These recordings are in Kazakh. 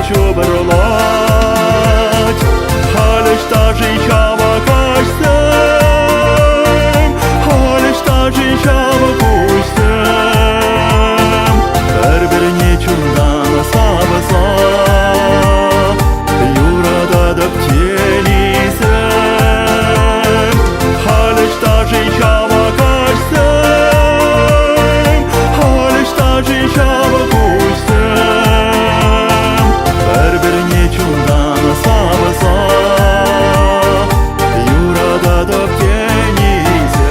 чубырлать, халыш тажи чава качтым, халыш тажи чава кучтым. Бір-біріне чундан сабыса, юрада дып телисім, халыш тажи чава качтым, халыш тажи чава кучтым. Бір-біріне чундан сабыса, юрада дып телисім.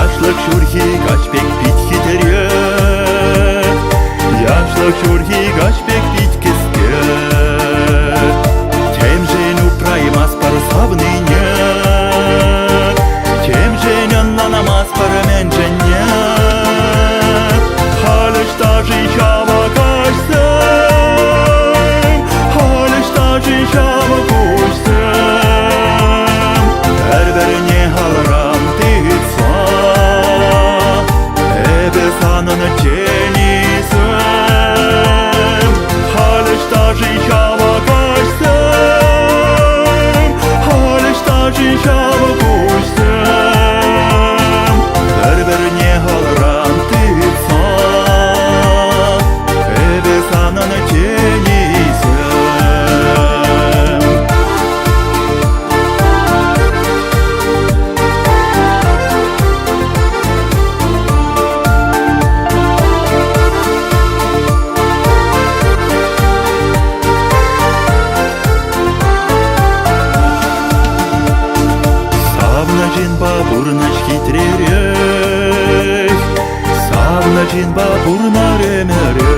Яшлык шурхи качпек пит хитере, яшлык шурхи качпек пит кеске. Тем жен упраймас пар савныне, тем жен аннанамас пар мен женне. Халыш тажи чава качтым, халыш тажи чава кучтым. Бір-біріне халырам тыйтса, эбе саныны телисім. Халыш тажи чава качтым, халыш тажи чава кучтым. Бір-біріне халырам тыйтса, эбе саныны телисім. Савна бабурнаш хитререк, савна бабурна ремерек.